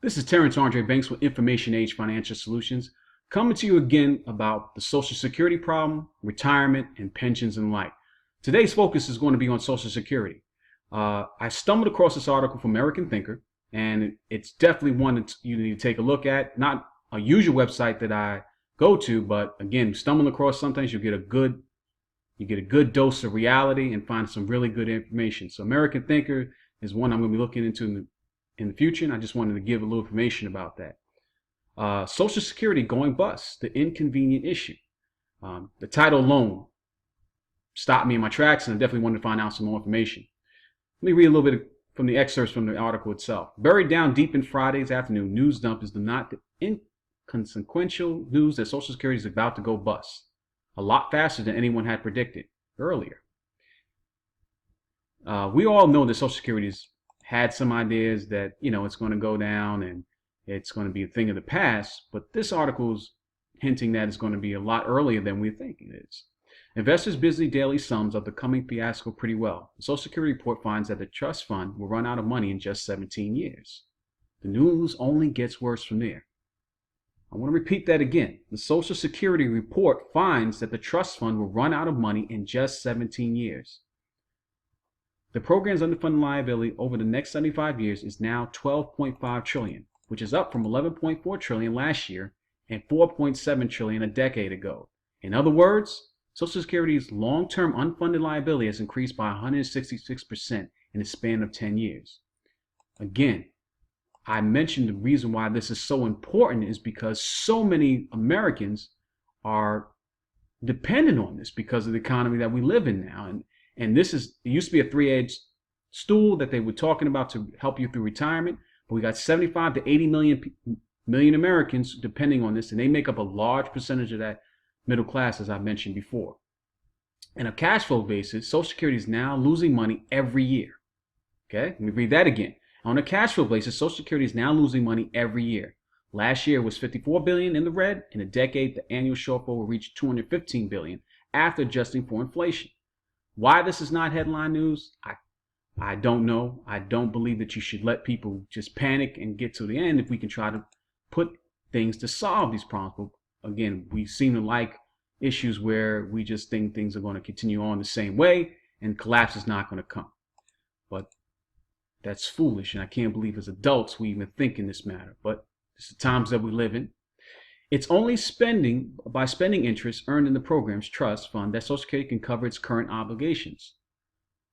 This is Terrence Andre Banks with Information Age Financial Solutions, coming to you again about the Social Security problem, retirement, and pensions and life. Today's focus is going to be on Social Security. I stumbled across this article from American Thinker, and it's definitely one that you need to take a look at. Not a usual website that I go to, but again, stumbling across sometimes you get a good dose of reality and find some really good information. So American Thinker is one I'm going to be looking into in the future, and I just wanted to give a little information about that. Social Security going bust, the inconvenient issue. The title alone stopped me in my tracks, and I definitely wanted to find out some more information. Let me read a little bit from the excerpts from the article itself. Buried down deep in Friday's afternoon news dump is the inconsequential news that Social Security is about to go bust, a lot faster than anyone had predicted earlier. We all know that Social Security's had some ideas that, it's going to go down and it's going to be a thing of the past, but this article's hinting that it's going to be a lot earlier than we think it is. Investors busy daily sums of the coming fiasco pretty well. The Social Security report finds that the trust fund will run out of money in just 17 years. The news only gets worse from there. I want to repeat that again. The Social Security report finds that the trust fund will run out of money in just 17 years. The program's underfunded liability over the next 75 years is now $12.5 trillion, which is up from $11.4 trillion last year and $4.7 trillion a decade ago. In other words, Social Security's long-term unfunded liability has increased by 166% in the span of 10 years. Again, I mentioned the reason why this is so important is because so many Americans are dependent on this because of the economy that we live in now. And it used to be a three-edged stool that they were talking about to help you through retirement. But we got 75 to 80 million Americans depending on this, and they make up a large percentage of that middle class, as I mentioned before. On a cash flow basis, Social Security is now losing money every year. Okay, let me read that again. On a cash flow basis, Social Security is now losing money every year. Last year was $54 billion in the red. In a decade, the annual shortfall will reach $215 billion after adjusting for inflation. Why this is not headline news, I don't know. I don't believe that you should let people just panic and get to the end if we can try to put things to solve these problems. But again, we seem to like issues where we just think things are going to continue on the same way and collapse is not going to come. But that's foolish, and I can't believe as adults we even think in this matter. But it's the times that we live in. It's only by spending interest earned in the program's trust fund that Social Security can cover its current obligations.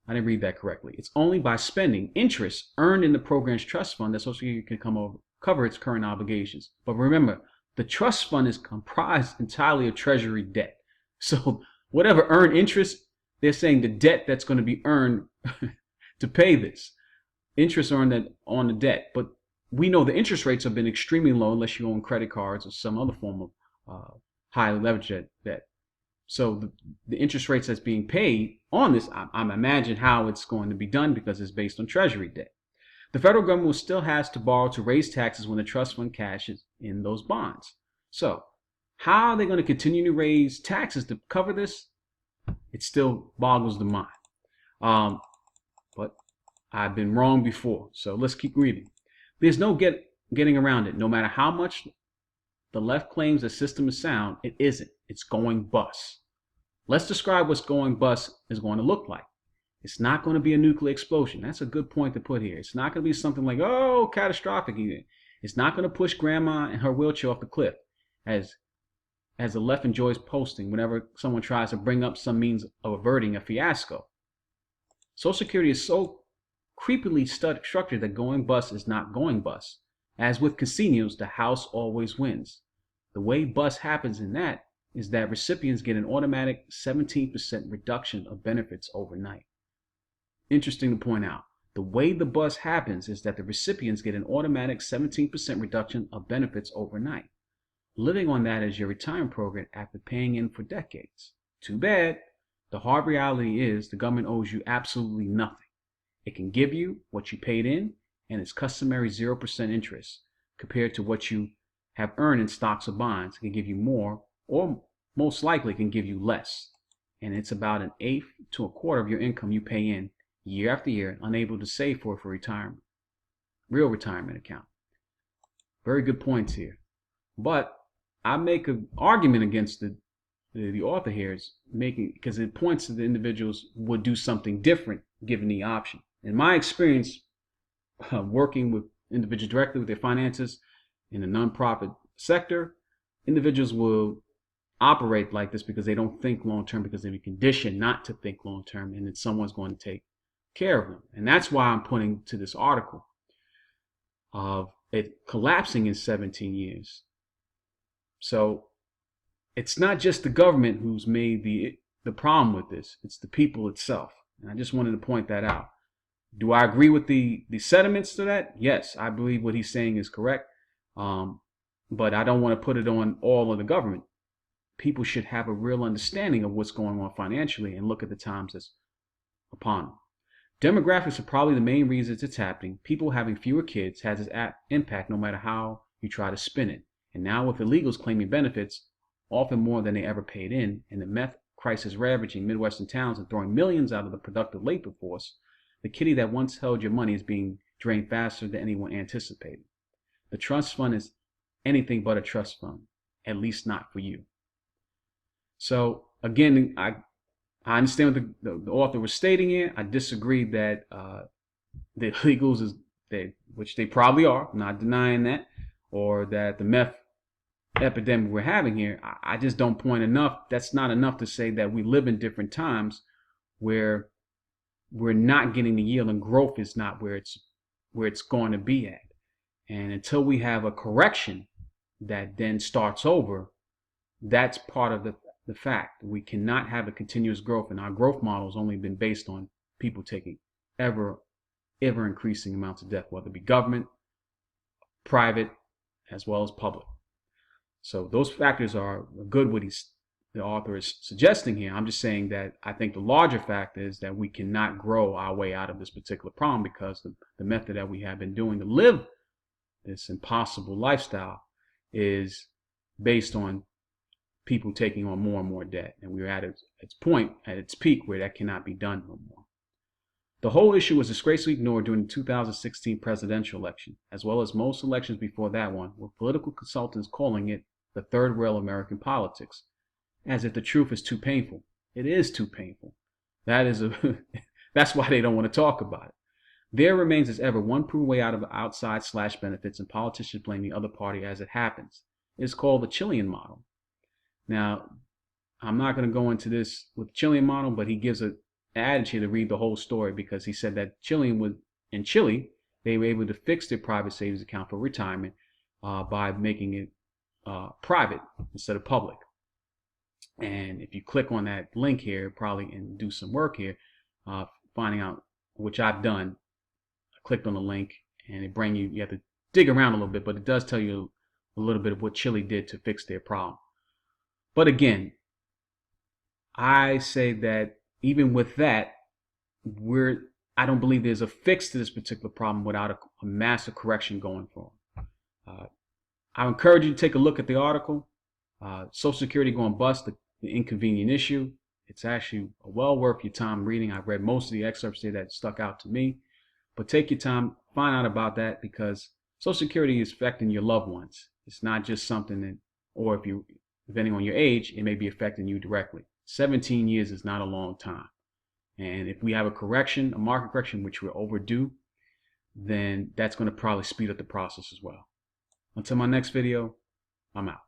I didn't read that correctly. It's only by spending interest earned in the program's trust fund that Social Security can cover its current obligations. But remember, the trust fund is comprised entirely of Treasury debt. So whatever earned interest, they're saying the debt that's going to be earned to pay this. Interest earned on the debt. But we know the interest rates have been extremely low unless you own credit cards or some other form of highly leveraged debt. So the interest rates that's being paid on this, I'm imagine how it's going to be done because it's based on Treasury debt. The federal government still has to borrow to raise taxes when the trust fund cashes in those bonds. So how are they going to continue to raise taxes to cover this? It still boggles the mind. But I've been wrong before. So let's keep reading. There's no getting around it. No matter how much the left claims the system is sound, it isn't. It's going bust. Let's describe what's going bust is going to look like. It's not going to be a nuclear explosion. That's a good point to put here. It's not going to be something like, oh, catastrophic even. It's not going to push grandma and her wheelchair off the cliff, as the left enjoys posting whenever someone tries to bring up some means of averting a fiasco. Social Security is so creepily structured that going bust is not going bust. As with casinos, the house always wins. The way bust happens in that is that recipients get an automatic 17% reduction of benefits overnight. Interesting to point out, the way the bust happens is that the recipients get an automatic 17% reduction of benefits overnight, living on that as your retirement program after paying in for decades. Too bad. The hard reality is the government owes you absolutely nothing. It can give you what you paid in and its customary 0% interest compared to what you have earned in stocks or bonds. It can give you more, or most likely can give you less. And it's about an eighth to a quarter of your income you pay in year after year, unable to save for retirement, real retirement account. Very good points here. But I make an argument against the author here is making, because it points to the individuals would do something different given the option. In my experience, working with individuals directly with their finances in the nonprofit sector, individuals will operate like this because they don't think long term, because they've been conditioned not to think long term, and then someone's going to take care of them. And that's why I'm pointing to this article of it collapsing in 17 years. So it's not just the government who's made the problem with this, it's the people itself. And I just wanted to point that out. Do I agree with the sentiments to that? Yes, I believe what he's saying is correct. But I don't want to put it on all of the government. People should have a real understanding of what's going on financially and look at the times that's upon them. Demographics are probably the main reasons it's happening. People having fewer kids has its impact no matter how you try to spin it. And now with illegals claiming benefits, often more than they ever paid in, and the meth crisis ravaging Midwestern towns and throwing millions out of the productive labor force, the kitty that once held your money is being drained faster than anyone anticipated. The trust fund is anything but a trust fund, at least not for you. So again, I understand what the author was stating here. I disagree that the illegals is which they probably are, I'm not denying that, or that the meth epidemic we're having here, I just don't point enough. That's not enough to say that we live in different times where we're not getting the yield and growth is not where it's going to be at. And until we have a correction that then starts over, that's part of the fact. We cannot have a continuous growth, and our growth model has only been based on people taking ever increasing amounts of debt, whether it be government, private, as well as public. So those factors are good what the author is suggesting here. I'm just saying that I think the larger fact is that we cannot grow our way out of this particular problem because the method that we have been doing to live this impossible lifestyle is based on people taking on more and more debt. And we're at its point, at its peak, where that cannot be done no more. The whole issue was disgracefully ignored during the 2016 presidential election, as well as most elections before that one, with political consultants calling it the third rail of American politics, as if the truth is too painful. It is too painful. That's why they don't want to talk about it. There remains as ever one proven way out of outside slash benefits, and politicians blame the other party as it happens. It's called the Chilean model. Now, I'm not going to go into this with the Chilean model, but he gives an adage here to read the whole story, because he said that in Chile, they were able to fix their private savings account for retirement by making it private instead of public. And if you click on that link here, probably, and do some work here, finding out, which I've done, I clicked on the link and it brings you have to dig around a little bit, but it does tell you a little bit of what Chile did to fix their problem. But again, I say that even with that, I don't believe there's a fix to this particular problem without a massive correction going forward. I encourage you to take a look at the article, Social Security Going Bust, the Inconvenient Issue. It's actually well worth your time reading. I've read most of the excerpts there that stuck out to me. But take your time, find out about that, because Social Security is affecting your loved ones. It's not just something that, or if you, depending on your age, it may be affecting you directly. 17 years is not a long time. And if we have a market correction, which we're overdue, then that's going to probably speed up the process as well. Until my next video, I'm out.